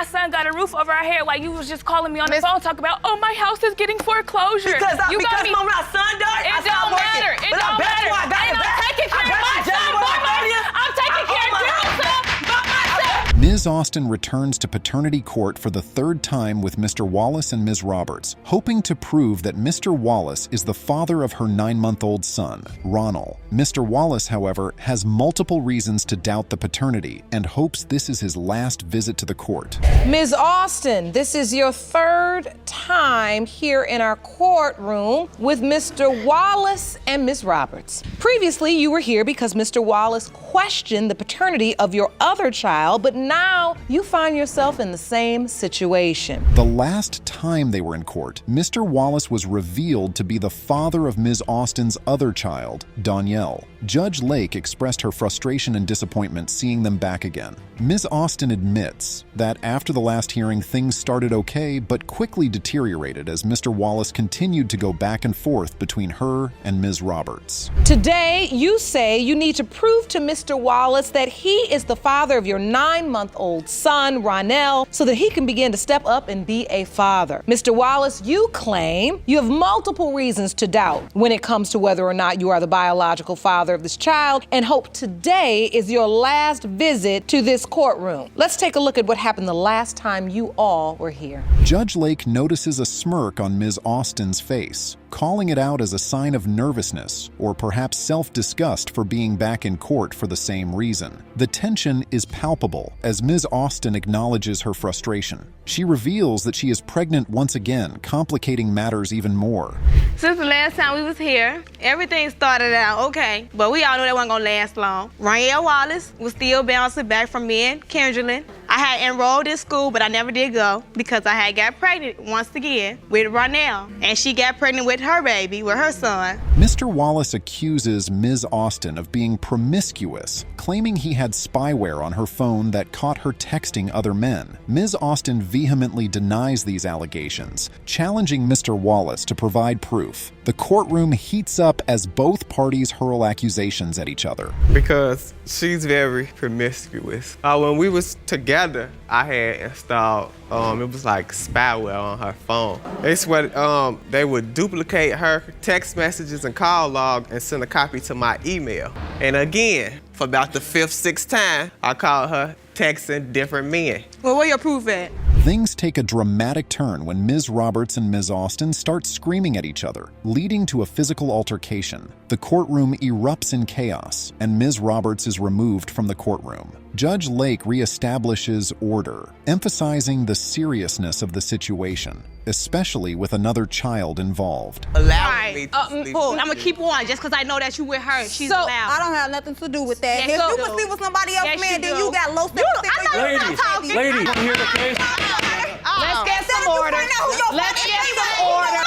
my son got a roof over our head while you was just calling me on the phone talking about, oh, my house is getting foreclosure. Because my son died, it don't matter. It don't matter. And I'm taking care of my son, Mama. I'm taking care of your son. Ms. Austin returns to paternity court for the third time with Mr. Wallace and Ms. Roberts, hoping to prove that Mr. Wallace is the father of her 9-month-old son, Ronald. Mr. Wallace, however, has multiple reasons to doubt the paternity and hopes this is his last visit to the court. Ms. Austin, this is your third time here in our courtroom with Mr. Wallace and Ms. Roberts. Previously, you were here because Mr. Wallace questioned the paternity of your other child, but now you find yourself in the same situation. The last time they were in court, Mr. Wallace was revealed to be the father of Ms. Austin's other child, Danielle. Judge Lake expressed her frustration and disappointment seeing them back again. Ms. Austin admits that after the last hearing, things started okay, but quickly deteriorated as Mr. Wallace continued to go back and forth between her and Ms. Roberts. Today, you say you need to prove to Mr. Wallace that he is the father of your 9-month-old son, Ronell, so that he can begin to step up and be a father. Mr. Wallace, you claim you have multiple reasons to doubt when it comes to whether or not you are the biological father of this child, and hope today is your last visit to this courtroom. Let's take a look at what happened the last time you all were here. Judge Lake notices a smirk on Ms. Austin's face, calling it out as a sign of nervousness or perhaps self-disgust for being back in court for the same reason. The tension is palpable as Ms. Austin acknowledges her frustration. She reveals that she is pregnant once again, complicating matters even more. Since the last time we was here, everything started out okay, but we all knew that wasn't gonna last long. Ronell Wallace was still bouncing back from me and Kendrelyn. I had enrolled in school, but I never did go because I had got pregnant once again with Ronell, and she got pregnant with her baby, with her son. Mr. Wallace accuses Ms. Austin of being promiscuous, claiming he had spyware on her phone that caught her texting other men. Ms. Austin vehemently denies these allegations, challenging Mr. Wallace to provide proof. The courtroom heats up as both parties hurl accusations at each other. Because she's very promiscuous. When we was together, I had installed, it was like spyware on her phone. It's what they would duplicate her text messages and call log and send a copy to my email. And again, for about the 5th, 6th time, I called her texting different men. Well, where your proof at? Things take a dramatic turn when Ms. Roberts and Ms. Austin start screaming at each other, leading to a physical altercation. The courtroom erupts in chaos, and Ms. Roberts is removed from the courtroom. Judge Lake reestablishes order, emphasizing the seriousness of the situation, especially with another child involved. Allow me to sleep. I'm gonna keep on just because I know that you with her. She's so, allowed. I don't have nothing to do with that. Yes, if you do. can sleep with somebody else, Yes, man, you then do. you got low self-esteem. Ladies, you hear the case? Let's get some order. Let's get some order.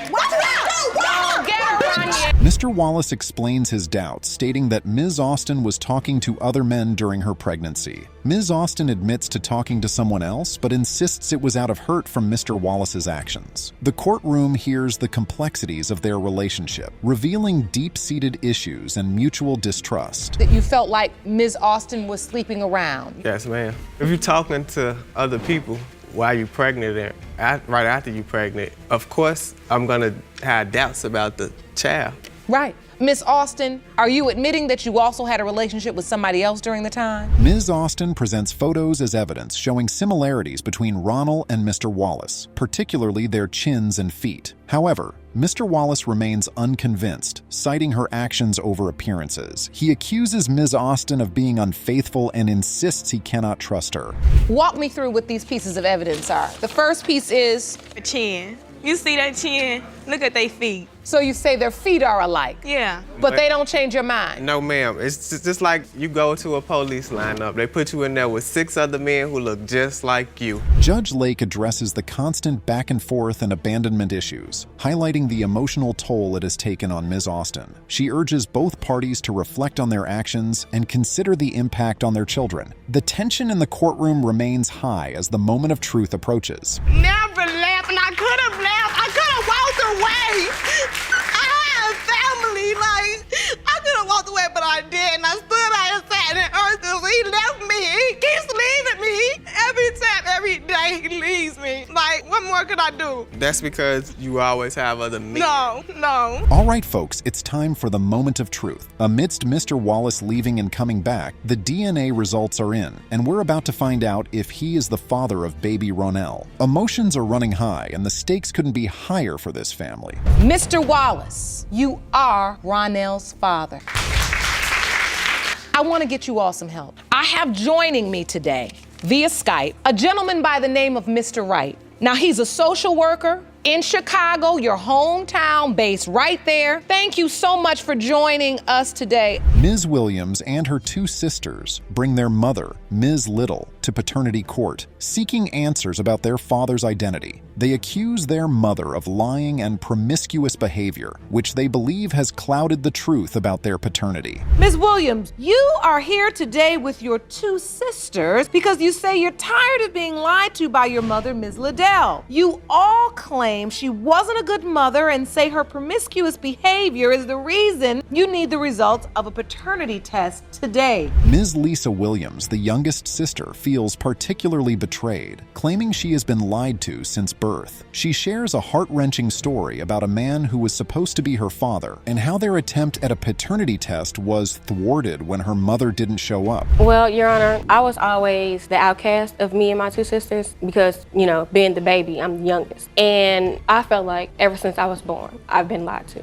What you do? Get her on here. Mr. Wallace explains his doubts, stating that Ms. Austin was talking to other men during her pregnancy. Ms. Austin admits to talking to someone else, but insists it was out of hurt from Mr. Wallace's actions. The courtroom hears the complexities of their relationship, revealing deep-seated issues and mutual distrust. That you felt like Ms. Austin was sleeping around. Yes, ma'am. If you're talking to other people while you're pregnant and right after you're pregnant, of course, I'm gonna have doubts about the child. Right. Miss Austin, are you admitting that you also had a relationship with somebody else during the time? Ms. Austin presents photos as evidence showing similarities between Ronald and Mr. Wallace, particularly their chins and feet. However, Mr. Wallace remains unconvinced, citing her actions over appearances. He accuses Ms. Austin of being unfaithful and insists he cannot trust her. Walk me through what these pieces of evidence are. The first piece is... The chin. You see that chin? Look at their feet. So you say their feet are alike? Yeah. But they don't change your mind? No, ma'am. It's just like you go to a police lineup. They put you in there with 6 other men who look just like you. Judge Lake addresses the constant back and forth and abandonment issues, highlighting the emotional toll it has taken on Ms. Austin. She urges both parties to reflect on their actions and consider the impact on their children. The tension in the courtroom remains high as the moment of truth approaches. Never left, and I could have left. I could have walked away. I had a family, I could have walked away, but I didn't. I stood out and sat in the earth because he left me. He keeps leaving me. What could I do? That's because you always have other men. No. All right, folks, it's time for the moment of truth. Amidst Mr. Wallace leaving and coming back, the DNA results are in, and we're about to find out if he is the father of baby Ronell. Emotions are running high, and the stakes couldn't be higher for this family. Mr. Wallace, you are Ronell's father. I want to get you all some help. I have joining me today via Skype a gentleman by the name of Mr. Wright. Now, he's a social worker in Chicago, your hometown, based right there. Thank you so much for joining us today. Ms. Williams and her two sisters bring their mother, Ms. Liddell, to paternity court, seeking answers about their father's identity. They accuse their mother of lying and promiscuous behavior, which they believe has clouded the truth about their paternity. Ms. Williams, you are here today with your two sisters because you say you're tired of being lied to by your mother, Ms. Liddell. You all claim she wasn't a good mother and say her promiscuous behavior is the reason you need the results of a paternity test today. Ms. Lisa Williams, the youngest sister, feels particularly betrayed, claiming she has been lied to since birth. She shares a heart-wrenching story about a man who was supposed to be her father and how their attempt at a paternity test was thwarted when her mother didn't show up. Well, Your Honor, I was always the outcast of me and my two sisters because, being the baby, I'm the youngest. And I felt like ever since I was born, I've been lied to.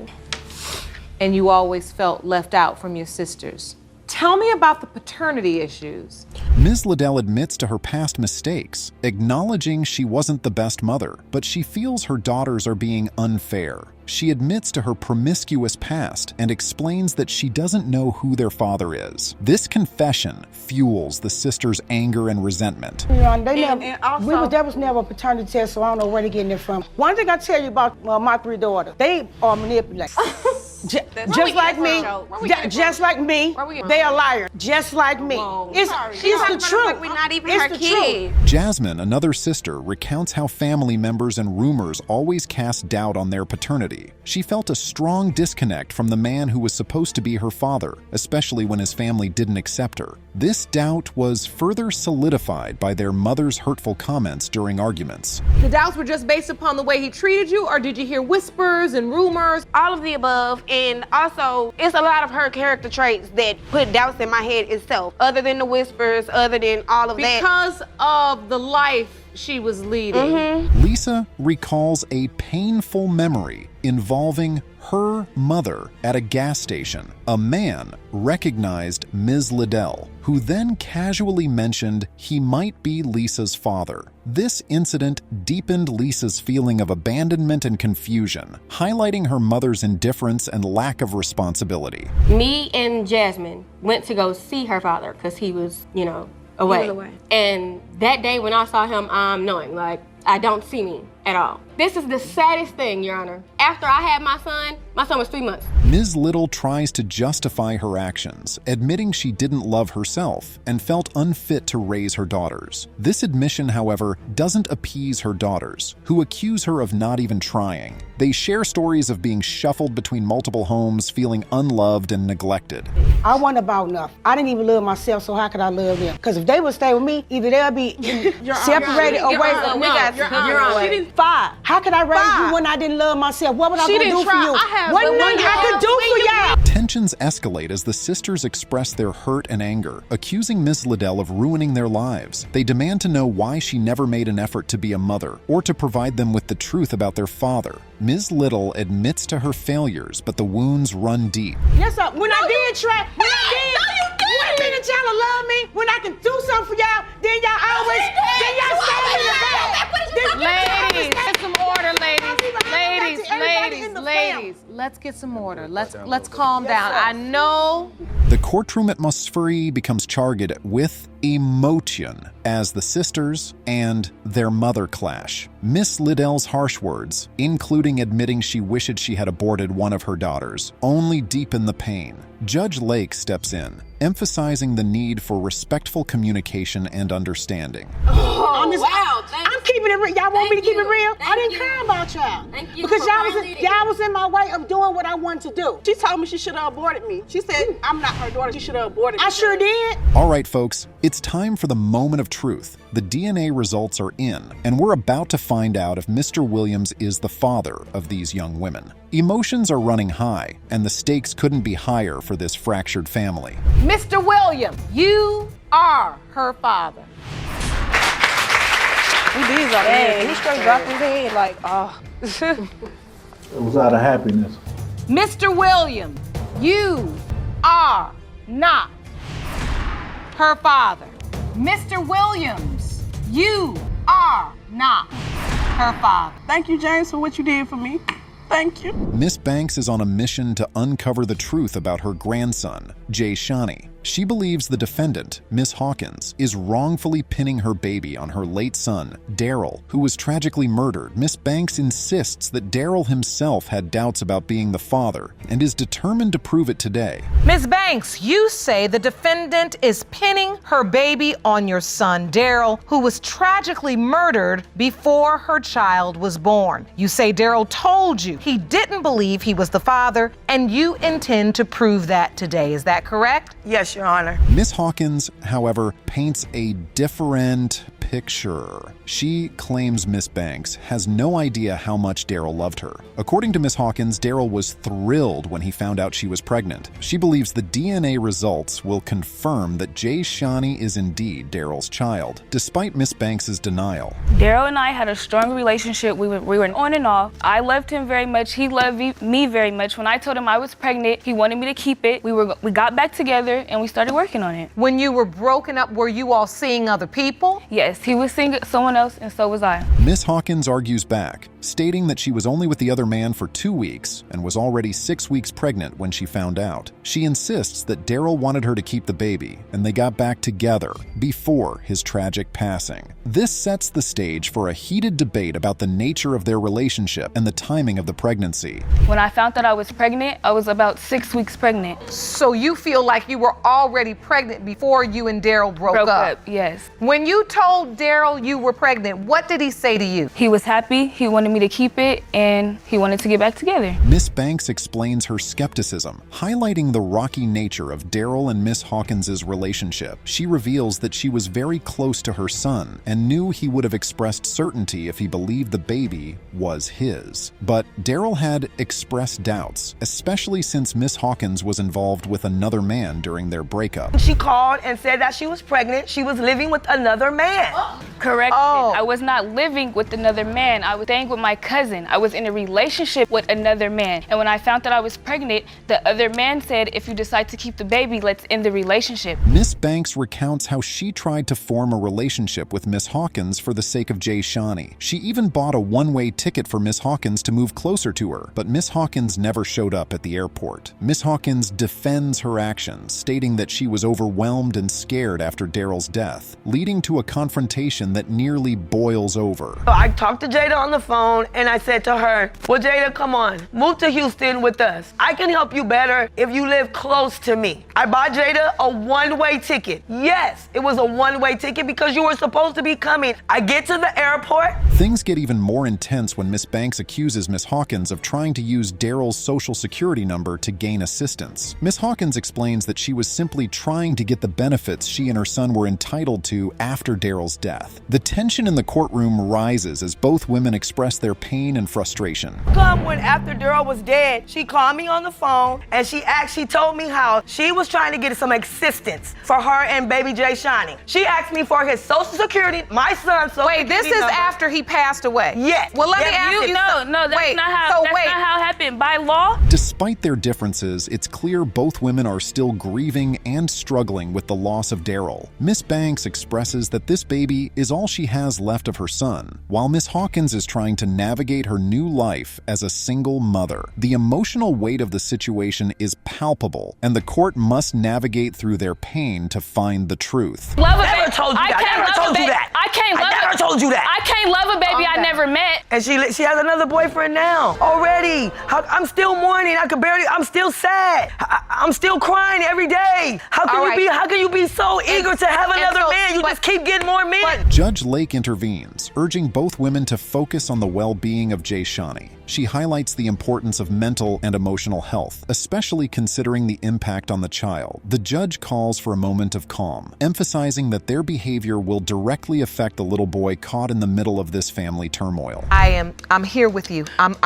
And you always felt left out from your sisters. Tell me about the paternity issues. Ms. Liddell admits to her past mistakes, acknowledging she wasn't the best mother, but she feels her daughters are being unfair. She admits to her promiscuous past and explains that she doesn't know who their father is. This confession fuels the sisters' anger and resentment. There was never a paternity test, so I don't know where they're getting it from. One thing I tell you about my three daughters, they are manipulated. Just like me, they are liars. Just like me. It's the truth. Like we're not even It's her the kids. Jasmine, another sister, recounts how family members and rumors always cast doubt on their paternity. She felt a strong disconnect from the man who was supposed to be her father, especially when his family didn't accept her. This doubt was further solidified by their mother's hurtful comments during arguments. The doubts were just based upon the way he treated you, or did you hear whispers and rumors? All of the above, and also it's a lot of her character traits that put doubts in my head itself, other than the whispers, other than all of that. Because of the life she was leading. Lisa recalls a painful memory involving her mother at a gas station. A man recognized Ms. Liddell, who then casually mentioned he might be Lisa's father. This incident deepened Lisa's feeling of abandonment and confusion, highlighting her mother's indifference and lack of responsibility. Me and Jasmine went to go see her father because he was, away. He was away. And that day when I saw him, I'm knowing, I don't see me at all. This is the saddest thing, Your Honor. After I had my son was 3 months. Ms. Liddell tries to justify her actions, admitting she didn't love herself and felt unfit to raise her daughters. This admission, however, doesn't appease her daughters, who accuse her of not even trying. They share stories of being shuffled between multiple homes, feeling unloved and neglected. I wasn't about enough. I didn't even love myself, so how could I love them? Because if they would stay with me, either they'll be separated away from me. She didn't 5. How could I raise you when I didn't love myself? What was I going to do for you? What nothing I could do for y'all? Tensions escalate as the sisters express their hurt and anger, accusing Ms. Liddell of ruining their lives. They demand to know why she never made an effort to be a mother or to provide them with the truth about their father. Ms. Liddell admits to her failures, but the wounds run deep. Yes, sir. When I did try, wait a minute, y'all love me. When I can do something for y'all, then y'all always, then y'all stand in the back. Ladies, get some order, ladies. Let's get some order. Let's calm down. I know. The courtroom atmosphere becomes charged with emotion as the sisters and their mother clash. Miss Liddell's harsh words, including admitting she wished she had aborted one of her daughters, only deepen the pain. Judge Lake steps in, emphasizing the need for respectful communication and understanding. I'm keeping it real. Y'all want me to keep it real? I didn't care about y'all. Because y'all was in my way of doing what I wanted to do. She told me she should have aborted me. She said, I'm not her daughter. She should have aborted me. I sure did. All right, folks, it's It's time for the moment of truth. The DNA results are in, and we're about to find out if Mr. Williams is the father of these young women. Emotions are running high, and the stakes couldn't be higher for this fractured family. Mr. Williams, you are her father. He straight dropped his head like, oh. It was out of happiness. Mr. Williams, you are not her father. Mr. Williams, you are not her father. Thank you, James, for what you did for me. Thank you. Miss Banks is on a mission to uncover the truth about her grandson, Jay Shani. She believes the defendant, Miss Hawkins, is wrongfully pinning her baby on her late son, Daryl, who was tragically murdered. Miss Banks insists that Daryl himself had doubts about being the father and is determined to prove it today. Ms. Banks, you say the defendant is pinning her baby on your son, Daryl, who was tragically murdered before her child was born. You say Daryl told you he didn't believe he was the father, and you intend to prove that today. Is that correct? Yes, Your Honor. Miss Hawkins, however, paints a different picture. She claims Miss Banks has no idea how much Daryl loved her. According to Miss Hawkins, Daryl was thrilled when he found out she was pregnant. She believes the DNA results will confirm that Jay Shani is indeed Daryl's child, despite Miss Banks' denial. Daryl and I had a strong relationship. We were on and off. I loved him very much. He loved me very much. When I told him I was pregnant, he wanted me to keep it. We got back together and we started working on it. When you were broken up, were you all seeing other people? Yes, he was seeing someone else and so was I. Miss Hawkins argues back, stating that she was only with the other man for 2 weeks and was already 6 weeks pregnant when she found out. She insists that Daryl wanted her to keep the baby, and they got back together before his tragic passing. This sets the stage for a heated debate about the nature of their relationship and the timing of the pregnancy. When I found out I was pregnant, I was about 6 weeks pregnant. So you feel like you were already pregnant before you and Daryl broke up? Yes. When you told Daryl you were pregnant, what did he say to you? He was happy, he wanted me to keep it, and he wanted to get back together. Miss Banks explains her skepticism, highlighting the rocky nature of Daryl and Miss Hawkins' relationship. She reveals that she was very close to her son and knew he would have expressed certainty if he believed the baby was his. But Daryl had expressed doubts, especially since Miss Hawkins was involved with another man during their breakup. She called and said that she was pregnant. She was living with another man. Correct. Oh. I was not living with another man. I was staying with my cousin. I was in a relationship with another man. And when I found that I was pregnant, the other man said, if you decide to keep the baby, let's end the relationship. Miss Banks recounts how she tried to form a relationship with Miss Hawkins for the sake of Jay Shani. She even bought a one-way ticket for Miss Hawkins to move closer to her, but Miss Hawkins never showed up at the airport. Miss Hawkins defends her actions, stating that she was overwhelmed and scared after Daryl's death, leading to a confrontation that nearly boils over. I talked to Jada on the phone and I said to her, well, Jada, come on, move to Houston with us. I can help you better if you live close to me. I bought Jada a one-way ticket. Yes, it was a one-way ticket because you were supposed to be coming. I get to the airport. Things get even more intense when Miss Banks accuses Miss Hawkins of trying to use Daryl's social security number to gain assistance. Miss Hawkins explains that she was simply trying to get the benefits she and her son were entitled to after Daryl's death. The tension in the courtroom rises as both women express their pain and frustration. Come when after Daryl was dead, she called me on the phone and she told me how she was trying to get some assistance for her and baby Jay Shani. She asked me for his social security, my son's social security Wait, this is number. after he passed away? Yes. Well, let me ask you. No, that's not how it happened. By law? Despite their differences, it's clear both women are still grieving and struggling with the loss of Daryl. Miss Banks expresses that this baby is all she has left of her son, while Miss Hawkins is trying to navigate her new life as a single mother. The emotional weight of the situation is palpable, and the court must navigate through their pain to find the truth. Love a Never baby. told you that. I never told you that. I never told you that. I can't love a baby I never met. And she has another boyfriend now. Already. I'm still mourning. I'm still sad. I'm still crying every day. How can you be so eager to have another man? You just keep getting more men. Judge Lake intervenes, urging both women to focus on the well-being of Jay Shani. She highlights the importance of mental and emotional health, especially considering the impact on the child. The judge calls for a moment of calm, emphasizing that their behavior will directly affect the little boy caught in the middle of this family turmoil. I'm here with you. I'm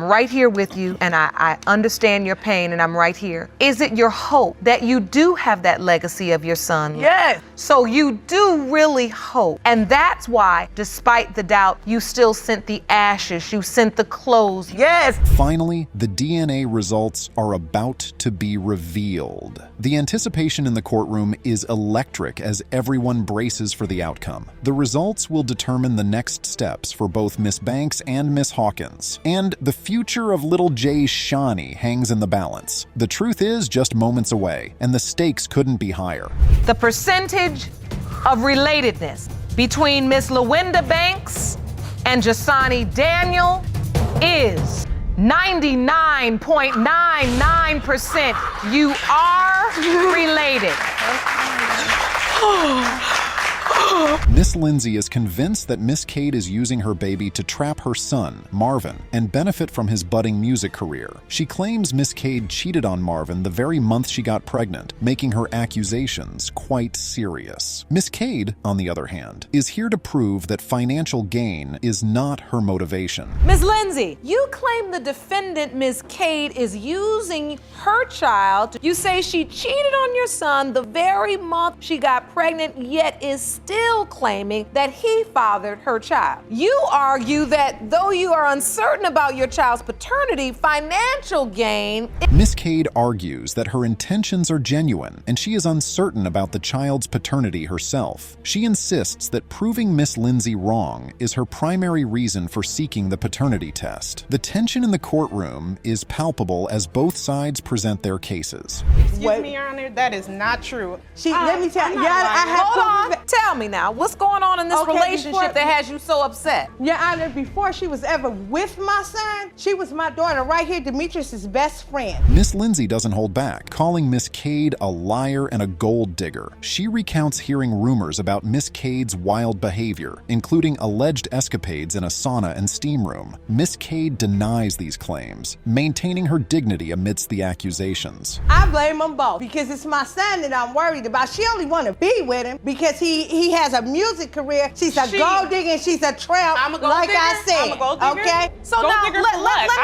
right here with you, and I understand your pain, and I'm right here. Is it your hope that you do have that legacy of your son? Yes. So you do really hope. And that's why, despite the doubt, you still sent the ashes, you sent the clothes. Yes. Finally, the DNA results are about to be revealed. The anticipation in the courtroom is electric as everyone braces for the outcome. The results will determine the next steps for both Miss Banks and Miss Hawkins. And the future of little Jay Shawnee hangs in the balance. The truth is just moments away, and the stakes couldn't be higher. The percentage of relatedness between Miss LaWinda Banks and Jasani Daniel is 99.99%. You are related. Miss Lindsay is convinced that Miss Cade is using her baby to trap her son, Marvin, and benefit from his budding music career. She claims Miss Cade cheated on Marvin the very month she got pregnant, making her accusations quite serious. Miss Cade, on the other hand, is here to prove that financial gain is not her motivation. Ms. Lindsay, you claim the defendant, Ms. Cade, is using her child. You say she cheated on your son the very month she got pregnant, yet is still claiming that he fathered her child. You argue that though you are uncertain about your child's paternity, financial gain... Miss Cade argues that her intentions are genuine and she is uncertain about the child's paternity herself. She insists that proving Miss Lindsay wrong is her primary reason for seeking the paternity test. The tension in the courtroom is palpable as both sides present their cases. Excuse me, Your Honor, that is not true. Let me tell you, Hold on. Tell me now, what's going on in this relationship that has you so upset? Your Honor, before she was ever with my son, she was my daughter right here, Demetrius's best friend. Miss Lindsay doesn't hold back, calling Miss Cade a liar and a gold digger. She recounts hearing rumors about Miss Cade's wild behavior, including alleged escapades in a sauna and steam room. Miss Cade denies these claims, maintaining her dignity amidst the accusations. I blame them both because it's my son that I'm worried about. She only want to be with him because he has a music career. She's a gold digger and she's a tramp, like I said. Okay? So now let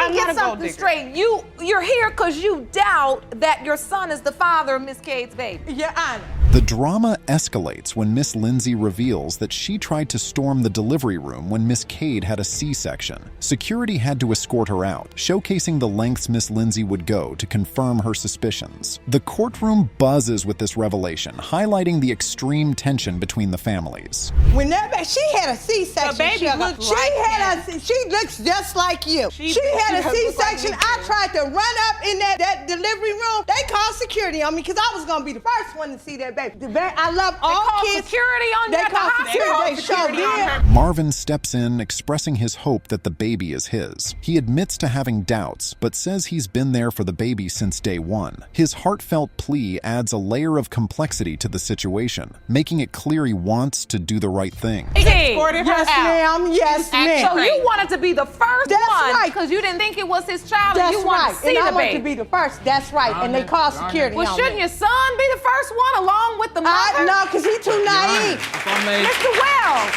me get something straight. You're here because you doubt that your son is the father of Miss Cade's baby. Your Honor. The drama escalates when Miss Lindsay reveals that she tried to storm the delivery room when Miss Cade had a C-section. Security had to escort her out, showcasing the lengths Miss Lindsay would go to confirm her suspicions. The courtroom buzzes with this revelation, highlighting the extreme tension between the families. When she had a C-section, the baby she looks just like you. She had a C-section. I tried to run up in that delivery room. They called security on me because I was gonna be the first one to see that baby. I love all kids. Security on you at the hospital. Marvin steps in, expressing his hope that the baby is his. He admits to having doubts, but says he's been there for the baby since day one. His heartfelt plea adds a layer of complexity to the situation, making it clear he wants to do the right thing. Yes, ma'am. Yes, ma'am. So you wanted to be the first That's one right. because you didn't think it was his child That's and you wanted right. to see and the I want baby. to be the first. That's right. And they called security Well, on shouldn't me. your son be the first one along with the mother? No, because he's too naive. Mr. Wells,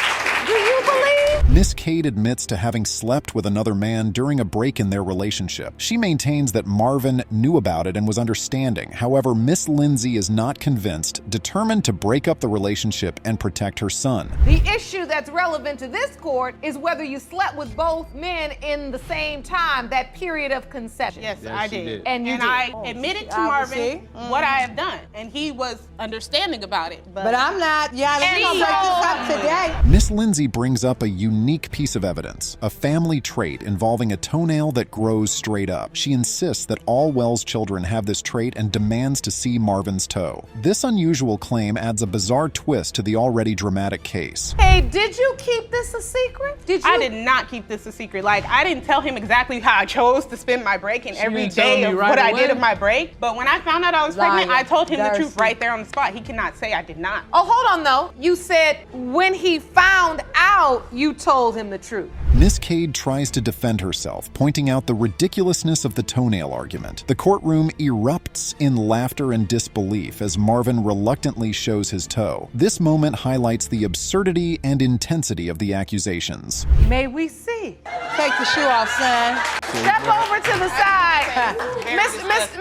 do you believe? Miss Cade admits to having slept with another man during a break in their relationship. She maintains that Marvin knew about it and was understanding. However, Miss Lindsay is not convinced, determined to break up the relationship and protect her son. The issue that's relevant to this court is whether you slept with both men in the same time, that period of conception. Yes, I did. And you did. I admitted to Marvin what I have done, and he was understanding about it. But I'm not. Yeah, we're going to break this up today. Miss Lindsay brings up a unique piece of evidence, a family trait involving a toenail that grows straight up. She insists that all Wells children have this trait and demands to see Marvin's toe. This unusual claim adds a bizarre twist to the already dramatic case. Hey, did you keep this a secret? I did not keep this a secret. Like, I didn't tell him exactly how I chose to spend my break and every day of what I did of my break. But when I found out I was pregnant, I told him the truth right there on the spot. He cannot say I did not. Oh, hold on though. You said when he found out now you told him the truth. Miss Cade tries to defend herself, pointing out the ridiculousness of the toenail argument. The courtroom erupts in laughter and disbelief as Marvin reluctantly shows his toe. This moment highlights the absurdity and intensity of the accusations. May we see? Take the shoe off, son. Step over to the side.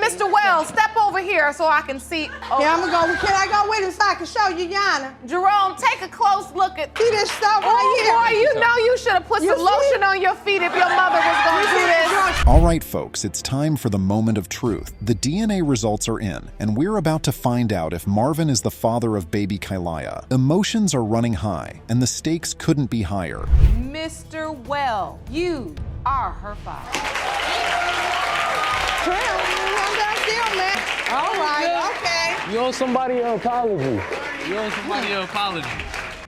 Mr. Wells, step over here so I can see. Oh. Yeah, I'm gonna go. Can I go with him so I can show you, Yana? Jerome, take a close look at. See this stuff right here? Boy, you know you should have put some lotion on your feet if your mother was going to do this. All right, folks, it's time for the moment of truth. The DNA results are in, and we're about to find out if Marvin is the father of baby Kylaya. Emotions are running high, and the stakes couldn't be higher. Mr. Well, you are her father. All right, okay. You owe somebody an apology. You owe somebody an apology.